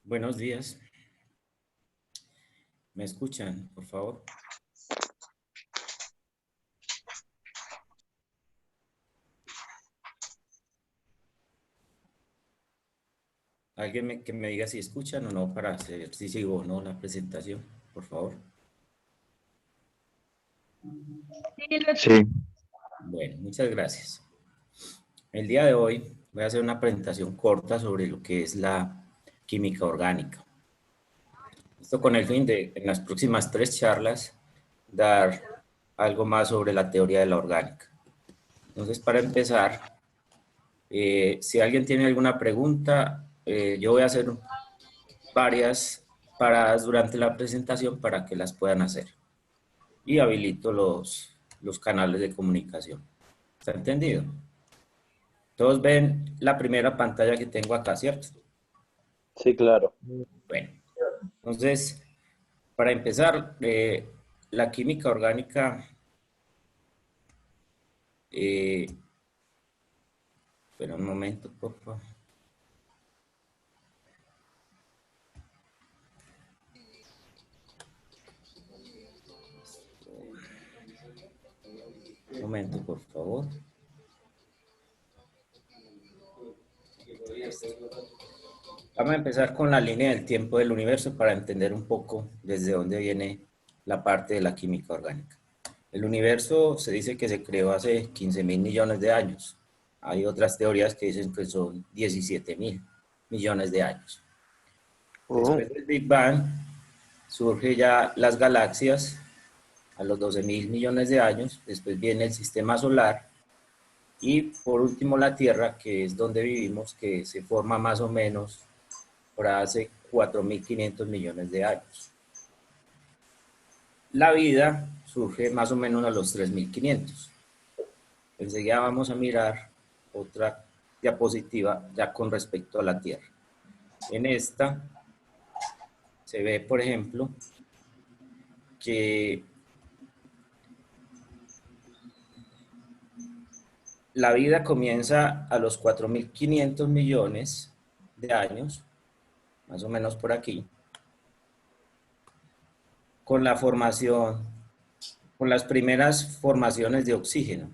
Buenos días. ¿Me escuchan, por favor? Alguien que me diga si escuchan o no para saber si sigo o no la presentación, por favor. Sí. Bueno, muchas gracias. El día de hoy voy a hacer una presentación corta sobre lo que es la química orgánica. Esto con el fin de, en las próximas 3 charlas, dar algo más sobre la teoría de la orgánica. Entonces, para empezar, si alguien tiene alguna pregunta, yo voy a hacer varias paradas durante la presentación para que las puedan hacer. Y habilito los canales de comunicación. ¿Está entendido? Todos ven la primera pantalla que tengo acá, ¿cierto? Sí, claro. Bueno, entonces, para empezar, la química orgánica, espera un momento, por favor. Un momento, por favor. Vamos a empezar con la línea del tiempo del universo para entender un poco desde dónde viene la parte de la química orgánica. El universo se dice que se creó hace 15.000 millones de años. Hay otras teorías que dicen que son 17.000 millones de años. Después del Big Bang surgen ya las galaxias a los 12.000 millones de años. Después viene el sistema solar y por último la Tierra, que es donde vivimos, que se forma más o menos por hace 4.500 millones de años. La vida surge más o menos a los 3.500. Enseguida vamos a mirar otra diapositiva ya con respecto a la Tierra. En esta se ve, por ejemplo, que la vida comienza a los 4.500 millones de años, más o menos por aquí, con la formación, con las primeras formaciones de oxígeno.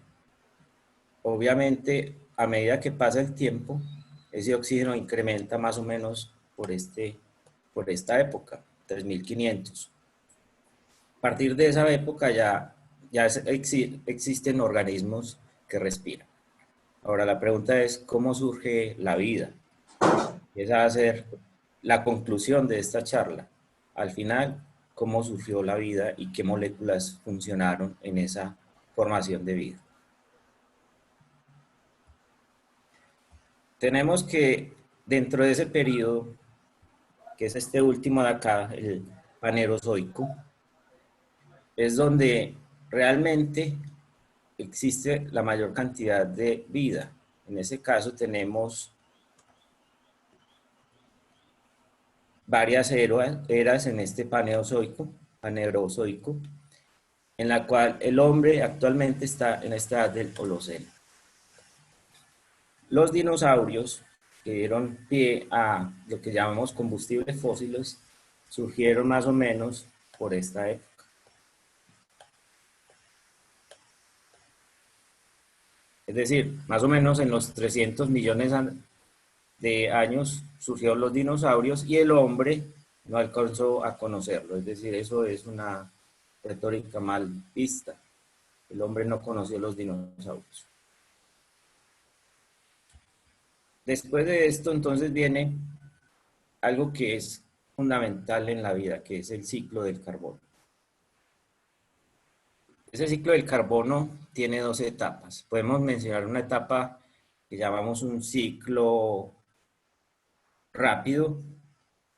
Obviamente, a medida que pasa el tiempo, ese oxígeno incrementa más o menos por esta época, 3.500. A partir de esa época ya existen organismos que respiran. Ahora la pregunta es, ¿cómo surge la vida? Esa va a ser la conclusión de esta charla. Al final, ¿cómo surgió la vida y qué moléculas funcionaron en esa formación de vida? Tenemos que dentro de ese periodo, que es este último de acá, el Panerozoico, es donde realmente existe la mayor cantidad de vida. En ese caso tenemos varias eras en este Panerozoico, en la cual el hombre actualmente está en esta edad del Holoceno. Los dinosaurios que dieron pie a lo que llamamos combustibles fósiles surgieron más o menos por esta época. Es decir, más o menos en los 300 millones de años surgieron los dinosaurios y el hombre no alcanzó a conocerlo. Es decir, eso es una retórica mal vista. El hombre no conoció los dinosaurios. Después de esto, entonces viene algo que es fundamental en la vida, que es el ciclo del carbono. Ese ciclo del carbono tiene dos etapas. Podemos mencionar una etapa que llamamos un ciclo rápido,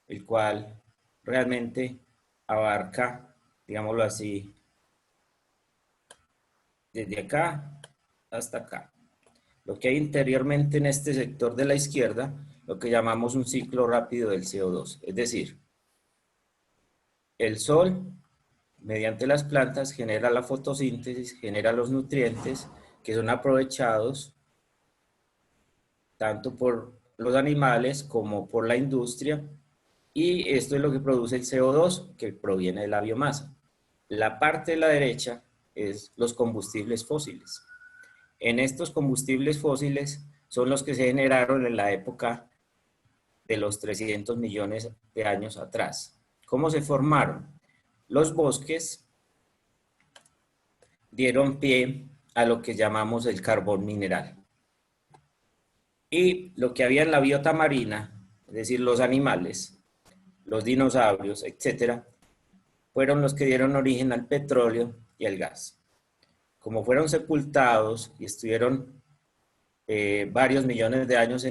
el cual realmente abarca, digámoslo así, desde acá hasta acá. Lo que hay interiormente en este sector de la izquierda, lo que llamamos un ciclo rápido del CO2. Es decir, el sol, mediante las plantas, genera la fotosíntesis, genera los nutrientes que son aprovechados tanto por los animales como por la industria, y esto es lo que produce el CO2 que proviene de la biomasa. La parte de la derecha es los combustibles fósiles. En estos combustibles fósiles son los que se generaron en la época de los 300 millones de años atrás. ¿Cómo se formaron? Los bosques dieron pie a lo que llamamos el carbón mineral. Y lo que había en la biota marina, es decir, los animales, los dinosaurios, etcétera, fueron los que dieron origen al petróleo y al gas. Como fueron sepultados y estuvieron varios millones de años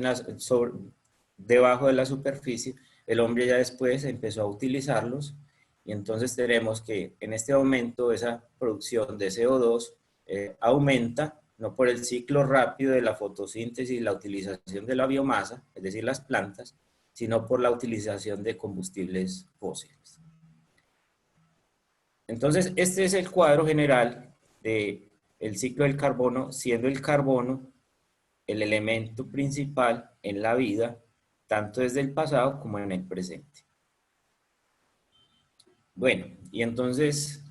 debajo de la superficie, el hombre ya después empezó a utilizarlos, y entonces tenemos que en este momento esa producción de CO2 aumenta, no por el ciclo rápido de la fotosíntesis y la utilización de la biomasa, es decir, las plantas, sino por la utilización de combustibles fósiles. Entonces, este es el cuadro general del ciclo del carbono, siendo el carbono el elemento principal en la vida, tanto desde el pasado como en el presente. Bueno, y entonces,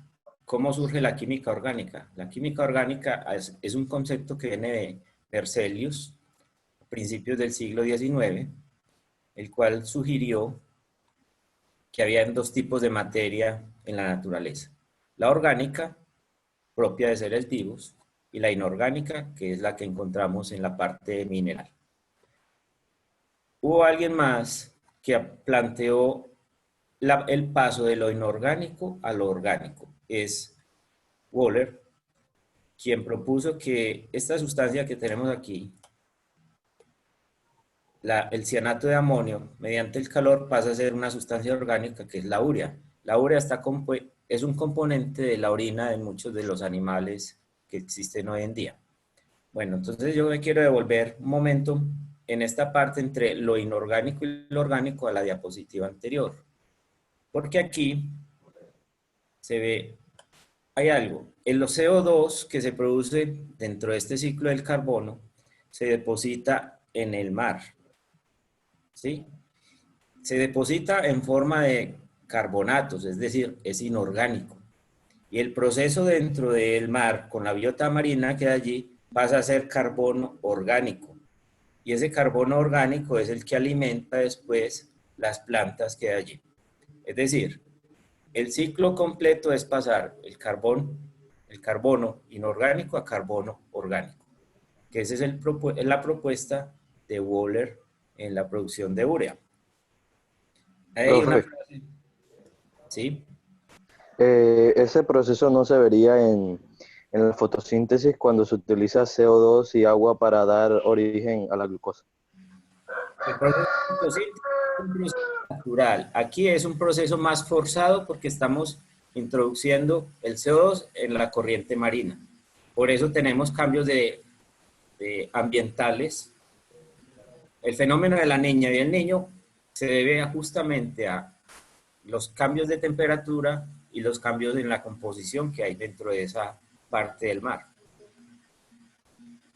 ¿cómo surge la química orgánica? La química orgánica es un concepto que viene de Berzelius, a principios del siglo XIX, el cual sugirió que había dos tipos de materia en la naturaleza. La orgánica, propia de seres vivos, y la inorgánica, que es la que encontramos en la parte mineral. Hubo alguien más que planteó el paso de lo inorgánico a lo orgánico. Es Wöhler, quien propuso que esta sustancia que tenemos aquí, el cianato de amonio, mediante el calor pasa a ser una sustancia orgánica que es la urea. La urea es un componente de la orina de muchos de los animales que existen hoy en día. Bueno, entonces yo me quiero devolver un momento en esta parte entre lo inorgánico y lo orgánico a la diapositiva anterior. Porque aquí se ve, hay algo. El CO2 que se produce dentro de este ciclo del carbono se deposita en el mar. ¿Sí? Se deposita en forma de carbonatos, es decir, es inorgánico. Y el proceso dentro del mar con la biota marina que hay allí pasa a ser carbono orgánico. Y ese carbono orgánico es el que alimenta después las plantas que hay allí. Es decir, el ciclo completo es pasar el carbono inorgánico a carbono orgánico, que esa es la propuesta de Wöhler en la producción de urea. Hay una Profe, frase, ¿sí? ese proceso no se vería en la fotosíntesis cuando se utiliza CO2 y agua para dar origen a la glucosa. El proceso de fotosíntesis es un proceso natural. Aquí es un proceso más forzado porque estamos introduciendo el CO2 en la corriente marina. Por eso tenemos cambios de ambientales. El fenómeno de la niña y el niño se debe justamente a los cambios de temperatura y los cambios en la composición que hay dentro de esa parte del mar.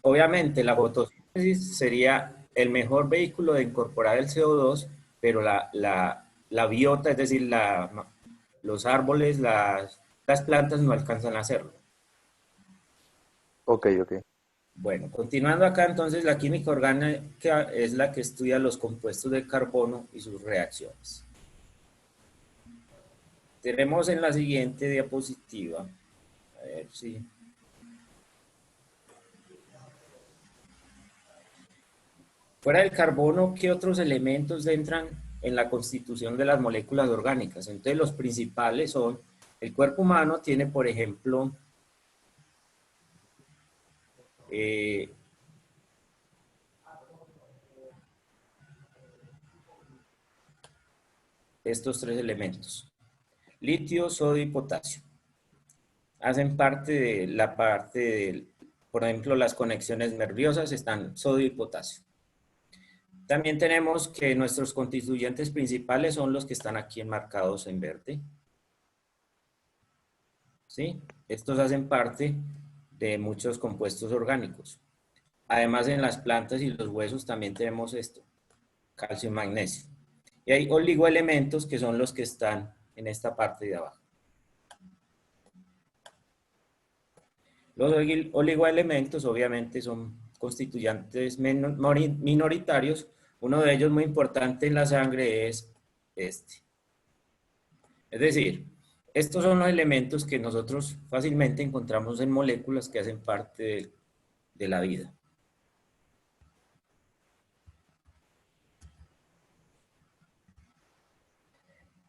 Obviamente la fotosíntesis sería el mejor vehículo de incorporar el CO2, pero la biota, es decir, los árboles, las plantas no alcanzan a hacerlo. Ok. Bueno, continuando acá, entonces, la química orgánica es la que estudia los compuestos de carbono y sus reacciones. Tenemos en la siguiente diapositiva, a ver si... Fuera del carbono, ¿qué otros elementos entran en la constitución de las moléculas orgánicas? Entonces, los principales son, el cuerpo humano tiene, por ejemplo, eh, estos tres elementos: litio, sodio y potasio. Hacen por ejemplo, las conexiones nerviosas están sodio y potasio. También tenemos que nuestros constituyentes principales son los que están aquí enmarcados en verde. ¿Sí? Estos hacen parte de muchos compuestos orgánicos. Además, en las plantas y los huesos también tenemos esto, calcio y magnesio. Y hay oligoelementos que son los que están en esta parte de abajo. Los oligoelementos obviamente son constituyentes minoritarios. Uno de ellos muy importante en la sangre es este. Es decir, estos son los elementos que nosotros fácilmente encontramos en moléculas que hacen parte de la vida.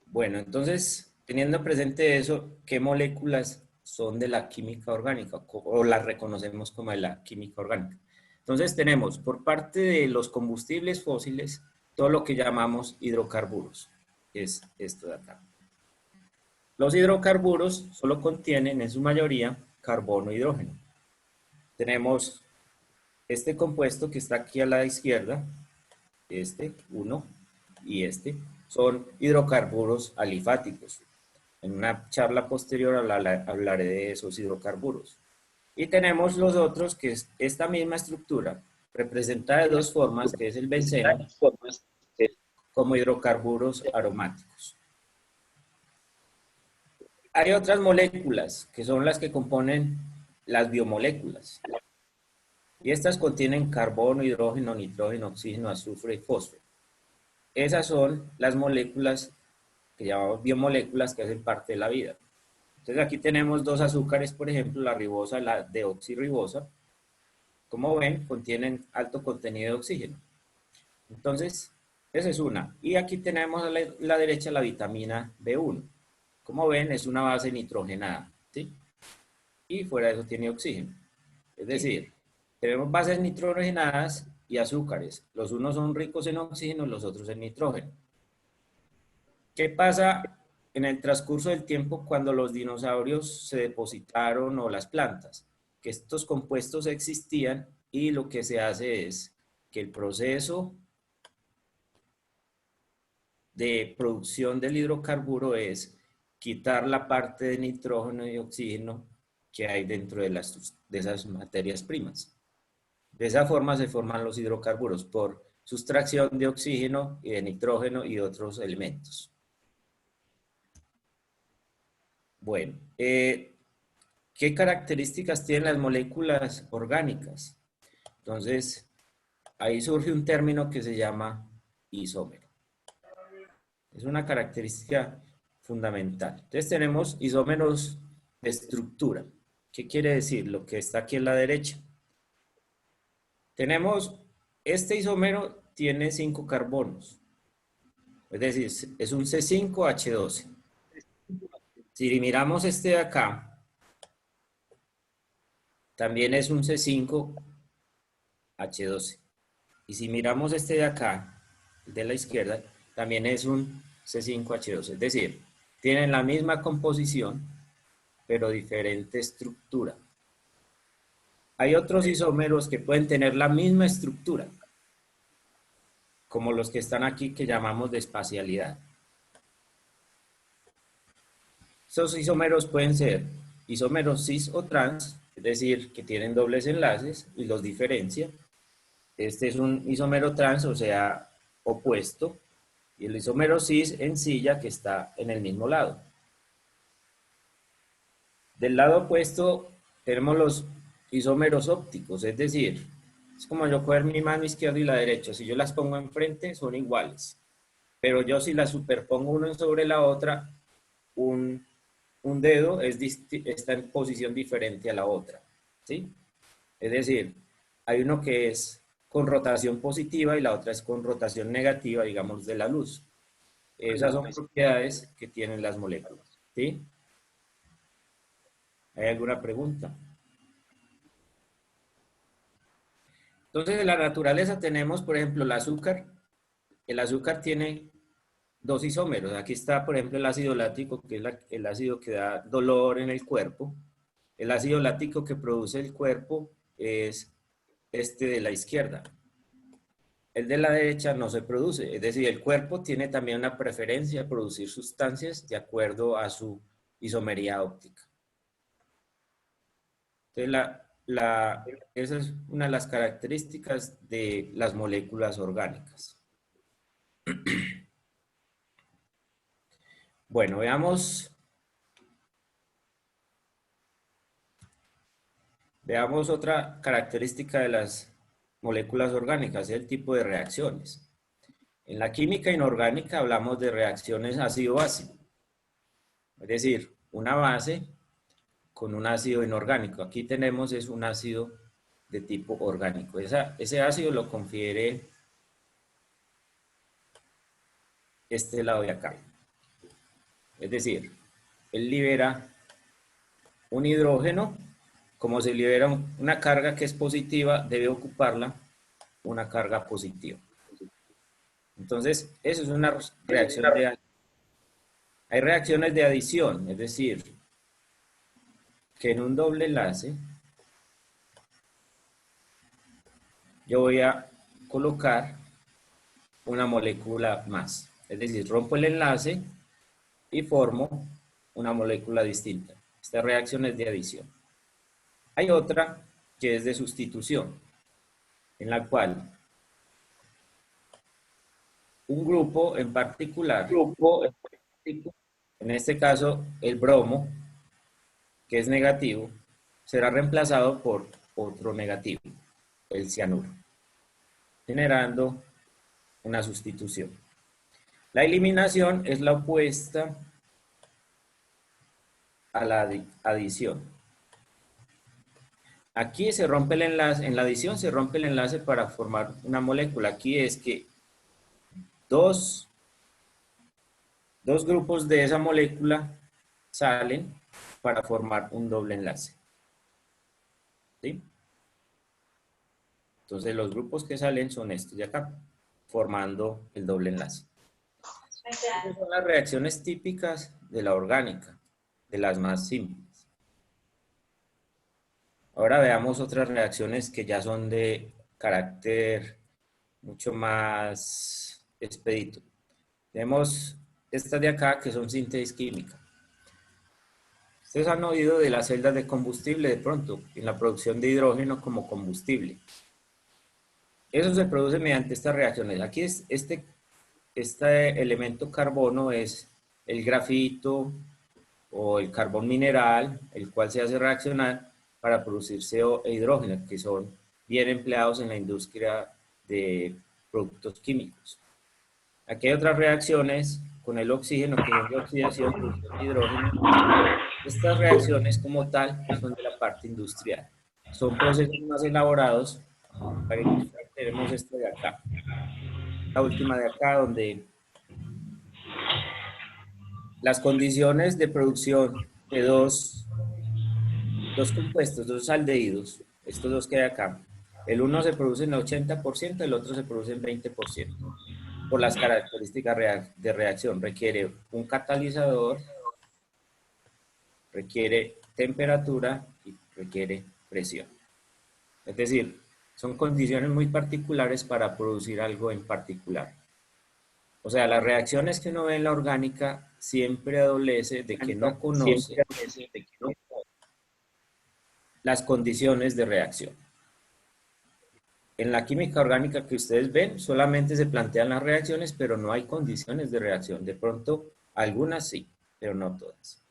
Bueno, entonces, teniendo presente eso, ¿qué moléculas son de la química orgánica o las reconocemos como de la química orgánica? Entonces tenemos por parte de los combustibles fósiles todo lo que llamamos hidrocarburos, que es esto de acá. Los hidrocarburos solo contienen en su mayoría carbono e hidrógeno. Tenemos este compuesto que está aquí a la izquierda, este, uno, y este, son hidrocarburos alifáticos. En una charla posterior hablaré de esos hidrocarburos. Y tenemos los otros, que es esta misma estructura, representada de dos formas, que es el benceno, como hidrocarburos aromáticos. Hay otras moléculas, que son las que componen las biomoléculas. Y estas contienen carbono, hidrógeno, nitrógeno, oxígeno, azufre y fósforo. Esas son las moléculas que llamamos biomoléculas que hacen parte de la vida. Entonces aquí tenemos dos azúcares, por ejemplo, la ribosa y la deoxirribosa. Como ven, contienen alto contenido de oxígeno. Entonces, esa es una. Y aquí tenemos a la derecha la vitamina B1. Como ven, es una base nitrogenada, ¿sí? Y fuera de eso tiene oxígeno. Es decir, tenemos bases nitrogenadas y azúcares. Los unos son ricos en oxígeno, los otros en nitrógeno. ¿Qué pasa en el transcurso del tiempo cuando los dinosaurios se depositaron o las plantas? Que estos compuestos existían y lo que se hace es que el proceso de producción del hidrocarburo es quitar la parte de nitrógeno y oxígeno que hay dentro de esas materias primas. De esa forma se forman los hidrocarburos por sustracción de oxígeno y de nitrógeno y otros elementos. Bueno, ¿qué características tienen las moléculas orgánicas? Entonces, ahí surge un término que se llama isómero. Es una característica fundamental. Entonces tenemos isómeros de estructura. ¿Qué quiere decir? Lo que está aquí a la derecha. Tenemos, este isómero tiene 5 carbonos. Es decir, es un C5H12. Si miramos este de acá, también es un C5H12. Y si miramos este de acá, el de la izquierda, también es un C5H12. Es decir, tienen la misma composición, pero diferente estructura. Hay otros isómeros que pueden tener la misma estructura, como los que están aquí que llamamos de espacialidad. Esos isómeros pueden ser isómeros cis o trans, es decir, que tienen dobles enlaces y los diferencia. Este es un isómero trans, o sea, opuesto, y el isómero cis en silla que está en el mismo lado. Del lado opuesto tenemos los isómeros ópticos, es decir, es como yo coger mi mano izquierda y la derecha, si yo las pongo enfrente son iguales, pero yo si las superpongo una sobre la otra, un dedo está en posición diferente a la otra, ¿sí? Es decir, hay uno que es con rotación positiva y la otra es con rotación negativa, digamos, de la luz. Esas son propiedades que tienen las moléculas, ¿sí? ¿Hay alguna pregunta? Entonces, en la naturaleza tenemos, por ejemplo, el azúcar. El azúcar tiene dos isómeros. Aquí está, por ejemplo, el ácido láctico, que es el ácido que da dolor en el cuerpo. El ácido láctico que produce el cuerpo es este de la izquierda. El de la derecha no se produce. Es decir, el cuerpo tiene también una preferencia a producir sustancias de acuerdo a su isomería óptica. Entonces, esa es una de las características de las moléculas orgánicas. Bueno, veamos otra característica de las moléculas orgánicas, es el tipo de reacciones. En la química inorgánica hablamos de reacciones ácido-ácido, es decir, una base con un ácido inorgánico. Aquí tenemos es un ácido de tipo orgánico. Ese ácido lo confiere este lado de acá. Es decir, él libera un hidrógeno, como se libera una carga que es positiva, debe ocuparla una carga positiva. Entonces, eso es una reacción de... Hay reacciones de adición, es decir, que en un doble enlace yo voy a colocar una molécula más. Es decir, rompo el enlace y formo una molécula distinta. Esta reacción es de adición. Hay otra que es de sustitución, en la cual un grupo en particular, en este caso el bromo, que es negativo, será reemplazado por otro negativo, el cianuro, generando una sustitución. La eliminación es la opuesta a la adición. Aquí se rompe el enlace, en la adición se rompe el enlace para formar una molécula. Aquí es que dos grupos de esa molécula salen para formar un doble enlace. ¿Sí? Entonces los grupos que salen son estos de acá, formando el doble enlace. Estas son las reacciones típicas de la orgánica, de las más simples. Ahora veamos otras reacciones que ya son de carácter mucho más expedito. Tenemos estas de acá que son síntesis química. Ustedes han oído de las celdas de combustible de pronto, en la producción de hidrógeno como combustible. Eso se produce mediante estas reacciones. Aquí este elemento carbono es el grafito o el carbón mineral, el cual se hace reaccionar para producir CO e hidrógeno, que son bien empleados en la industria de productos químicos. Aquí hay otras reacciones con el oxígeno, que son de oxidación, producción de hidrógeno. Estas reacciones como tal son de la parte industrial. Son procesos más elaborados. Para ilustrar tenemos esto de acá. La última de acá, donde las condiciones de producción de dos compuestos, dos aldehídos, estos dos que hay acá, el uno se produce en 80%, el otro se produce en 20%. Por las características de reacción, requiere un catalizador, requiere temperatura y requiere presión. Es decir, son condiciones muy particulares para producir algo en particular. O sea, las reacciones que uno ve en la orgánica siempre adolece de que no conoce las condiciones de reacción. En la química orgánica que ustedes ven, solamente se plantean las reacciones, pero no hay condiciones de reacción. De pronto, algunas sí, pero no todas.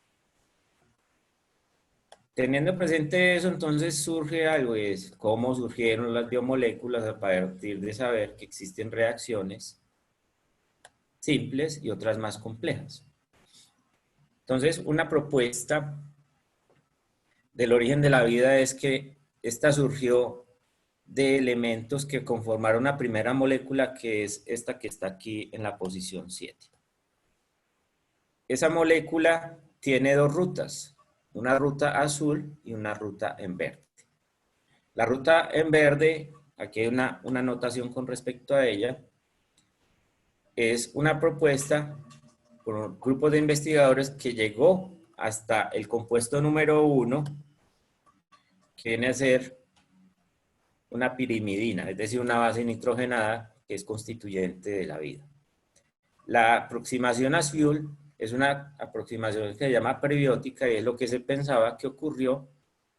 Teniendo presente eso, entonces surge algo, es cómo surgieron las biomoléculas a partir de saber que existen reacciones simples y otras más complejas. Entonces, una propuesta del origen de la vida es que esta surgió de elementos que conformaron una primera molécula, que es esta que está aquí en la posición 7. Esa molécula tiene dos rutas, una ruta azul y una ruta en verde. La ruta en verde, aquí hay una anotación con respecto a ella, es una propuesta por un grupo de investigadores que llegó hasta el compuesto número 1, que viene a ser una pirimidina, es decir, una base nitrogenada que es constituyente de la vida. La aproximación azul es una aproximación que se llama prebiótica y es lo que se pensaba que ocurrió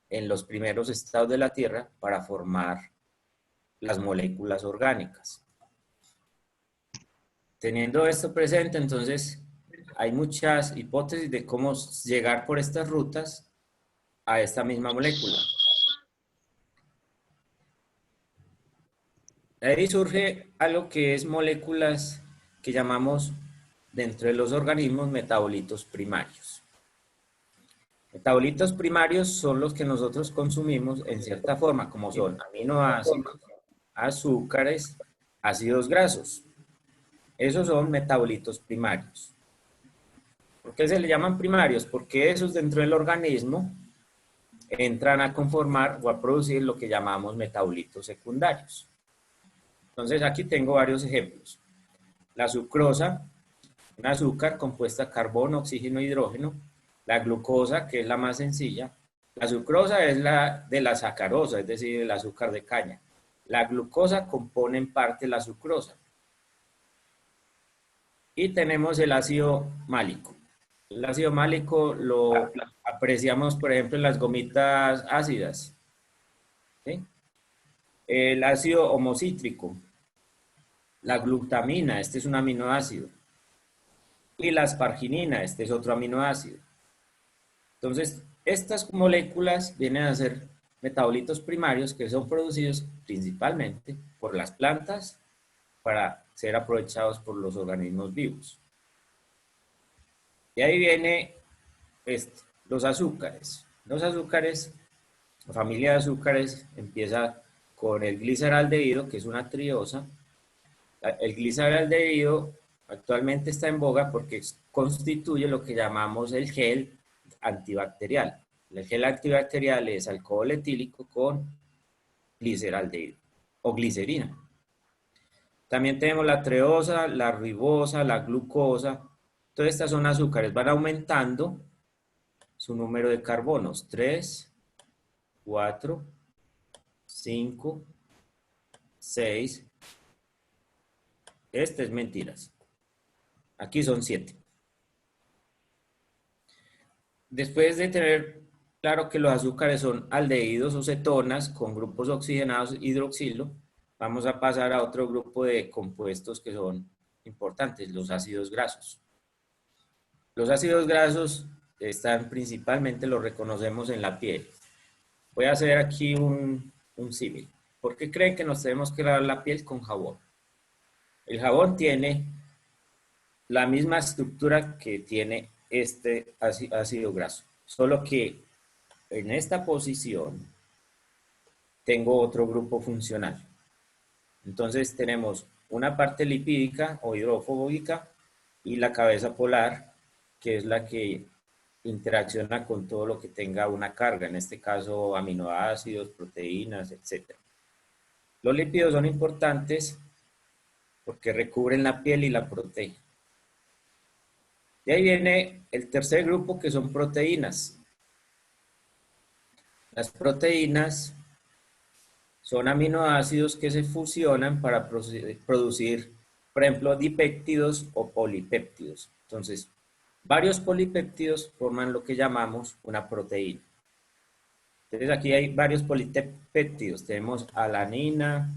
en los primeros estados de la Tierra para formar las moléculas orgánicas. Teniendo esto presente, entonces, hay muchas hipótesis de cómo llegar por estas rutas a esta misma molécula. De ahí surge algo que es moléculas que llamamos dentro de los organismos metabolitos primarios. Metabolitos primarios son los que nosotros consumimos en cierta forma, como son aminoácidos, azúcares, ácidos grasos. Esos son metabolitos primarios. ¿Por qué se le llaman primarios? Porque esos dentro del organismo entran a conformar o a producir lo que llamamos metabolitos secundarios. Entonces aquí tengo varios ejemplos. La sucrosa, un azúcar compuesta de carbono, oxígeno e hidrógeno. La glucosa, que es la más sencilla. La sucrosa es la de la sacarosa, es decir, el azúcar de caña. La glucosa compone en parte la sucrosa. Y tenemos el ácido málico. El ácido málico lo apreciamos, por ejemplo, en las gomitas ácidas. ¿Sí? El ácido homocítrico, la glutamina, este es un aminoácido. Y la asparginina, este es otro aminoácido. Entonces, estas moléculas vienen a ser metabolitos primarios que son producidos principalmente por las plantas para ser aprovechados por los organismos vivos. Y ahí viene los azúcares. Los azúcares, la familia de azúcares empieza con el gliceraldehído, que es una triosa. El gliceraldehído actualmente está en boga porque constituye lo que llamamos el gel antibacterial. El gel antibacterial es alcohol etílico con gliceraldehído o glicerina. También tenemos la treosa, la ribosa, la glucosa. Todas estas son azúcares, van aumentando su número de carbonos. 3, 4, 5, 6. Este es mentiras. Aquí son 7. Después de tener claro que los azúcares son aldehídos o cetonas con grupos oxigenados hidroxilo, vamos a pasar a otro grupo de compuestos que son importantes, los ácidos grasos. Los ácidos grasos están principalmente, los reconocemos en la piel. Voy a hacer aquí un símil. ¿Por qué creen que nos tenemos que lavar la piel con jabón? El jabón tiene la misma estructura que tiene este ácido graso, solo que en esta posición tengo otro grupo funcional. Entonces tenemos una parte lipídica o hidrofóbica y la cabeza polar, que es la que interacciona con todo lo que tenga una carga, en este caso aminoácidos, proteínas, etc. Los lípidos son importantes porque recubren la piel y la protegen. De ahí viene el tercer grupo, que son proteínas. Las proteínas son aminoácidos que se fusionan para producir, por ejemplo, dipéptidos o polipéptidos. Entonces, varios polipéptidos forman lo que llamamos una proteína. Entonces, aquí hay varios polipéptidos. Tenemos alanina,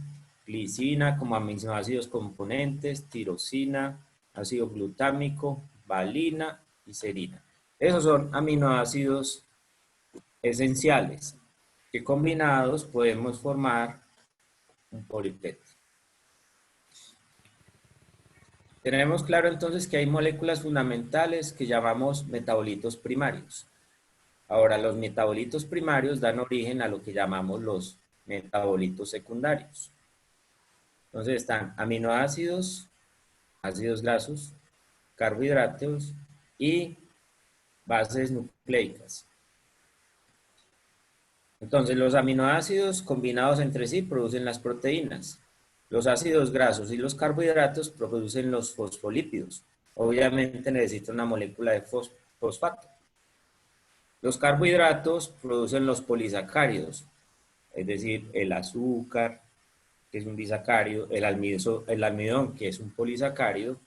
glicina como aminoácidos componentes, tirosina, ácido glutámico, valina y serina. Esos son aminoácidos esenciales que combinados podemos formar un polipeptido. Tenemos claro entonces que hay moléculas fundamentales que llamamos metabolitos primarios. Ahora, los metabolitos primarios dan origen a lo que llamamos los metabolitos secundarios. Entonces están aminoácidos, ácidos grasos, carbohidratos y bases nucleicas. Entonces, los aminoácidos combinados entre sí producen las proteínas. Los ácidos grasos y los carbohidratos producen los fosfolípidos. Obviamente necesita una molécula de fosfato. Los carbohidratos producen los polisacáridos, es decir, el azúcar, que es un disacárido, el almidón, que es un polisacárido,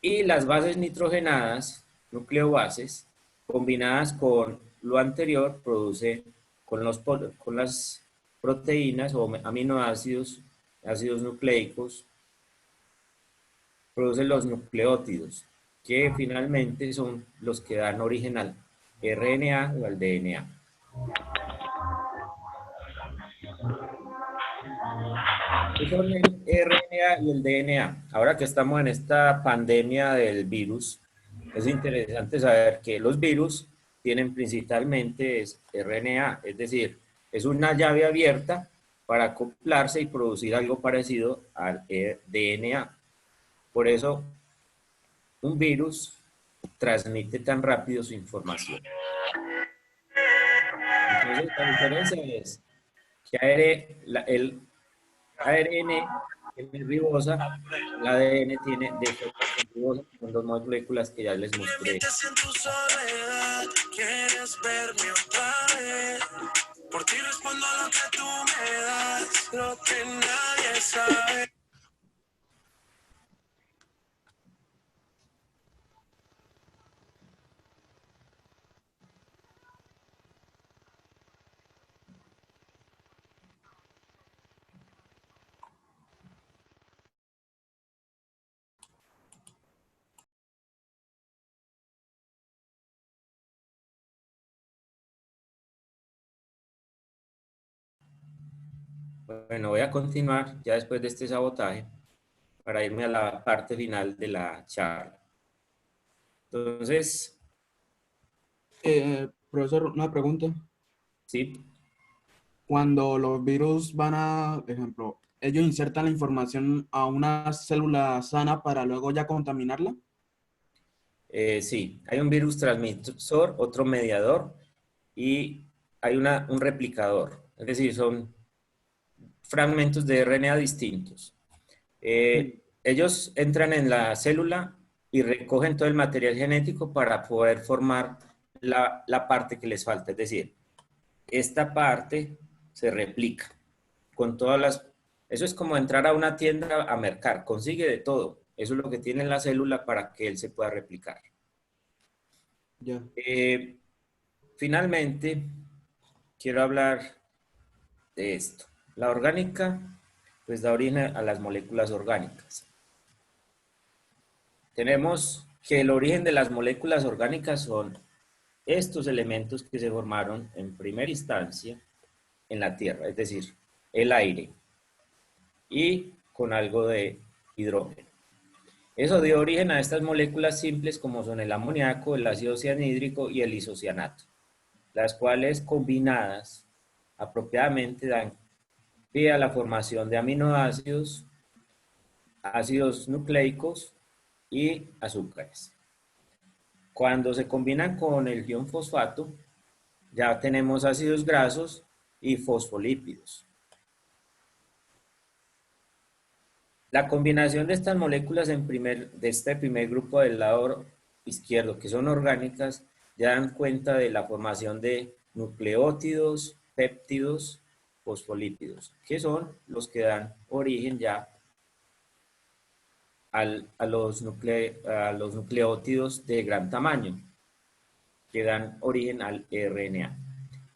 y las bases nitrogenadas, nucleobases, combinadas con lo anterior, produce con las proteínas o aminoácidos, ácidos nucleicos, producen los nucleótidos, que finalmente son los que dan origen al RNA o al DNA. ¿Qué son el RNA y el DNA? Ahora que estamos en esta pandemia del virus, es interesante saber que los virus tienen principalmente RNA, es decir, es una llave abierta para acoplarse y producir algo parecido al DNA. Por eso, un virus transmite tan rápido su información. Entonces, la diferencia es que el ARN tiene ribosa, el ADN tiene desoxigenación ribosa, con dos moléculas que ya les mostré. ¿Quieres verme otra vez? Por ti respondo a lo que tú me das, lo que nadie sabe. Bueno, voy a continuar ya después de este sabotaje para irme a la parte final de la charla. Entonces, Profesor, una pregunta. sí, Cuando los virus van a, ejemplo, ellos insertan la información a una célula sana para luego ya contaminarla. sí, hay un virus transmisor, otro mediador y hay un replicador. Es decir, son fragmentos de RNA distintos. Ellos entran en la célula y recogen todo el material genético para poder formar la parte que les falta. Es decir, esta parte se replica con todas las... Eso es como entrar a una tienda a mercar, consigue de todo. Eso es lo que tiene la célula para que él se pueda replicar. Ya. Finalmente, quiero hablar de esto. La orgánica, pues da origen a las moléculas orgánicas. Tenemos que el origen de las moléculas orgánicas son estos elementos que se formaron en primera instancia en la Tierra, es decir, el aire y con algo de hidrógeno. Eso dio origen a estas moléculas simples como son el amoníaco, el ácido cianhídrico y el isocianato, las cuales combinadas apropiadamente dan pie a la formación de aminoácidos, ácidos nucleicos y azúcares. Cuando se combinan con el ion fosfato, ya tenemos ácidos grasos y fosfolípidos. La combinación de estas moléculas de este primer grupo del lado izquierdo, que son orgánicas, ya dan cuenta de la formación de nucleótidos, péptidos, fosfolípidos, que son los que dan origen ya a los nucleótidos de gran tamaño, que dan origen al RNA.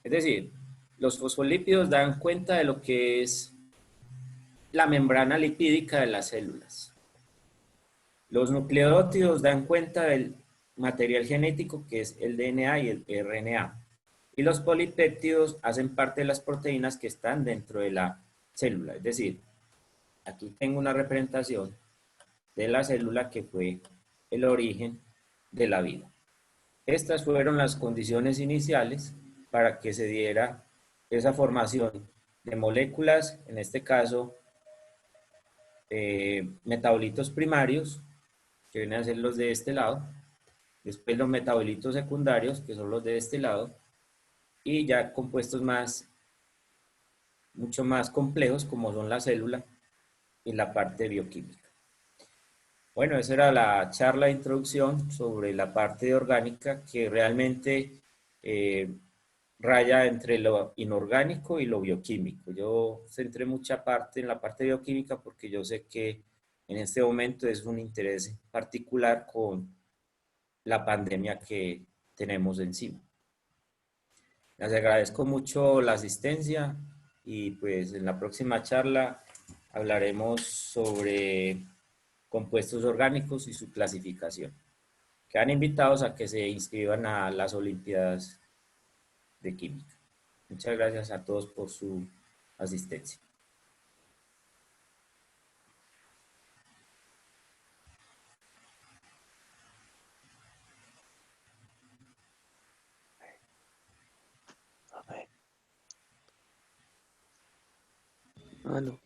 Es decir, los fosfolípidos dan cuenta de lo que es la membrana lipídica de las células. Los nucleótidos dan cuenta del material genético que es el DNA y el RNA. Y los polipéptidos hacen parte de las proteínas que están dentro de la célula. Es decir, aquí tengo una representación de la célula que fue el origen de la vida. Estas fueron las condiciones iniciales para que se diera esa formación de moléculas, en este caso, metabolitos primarios, que vienen a ser los de este lado, después los metabolitos secundarios, que son los de este lado, y ya compuestos mucho más complejos, como son la célula y la parte bioquímica. Bueno, esa era la charla de introducción sobre la parte orgánica, que realmente raya entre lo inorgánico y lo bioquímico. Yo centré mucha parte en la parte bioquímica porque yo sé que en este momento es un interés particular con la pandemia que tenemos encima. Les agradezco mucho la asistencia y pues en la próxima charla hablaremos sobre compuestos orgánicos y su clasificación. Quedan invitados a que se inscriban a las Olimpiadas de Química. Muchas gracias a todos por su asistencia. Aló.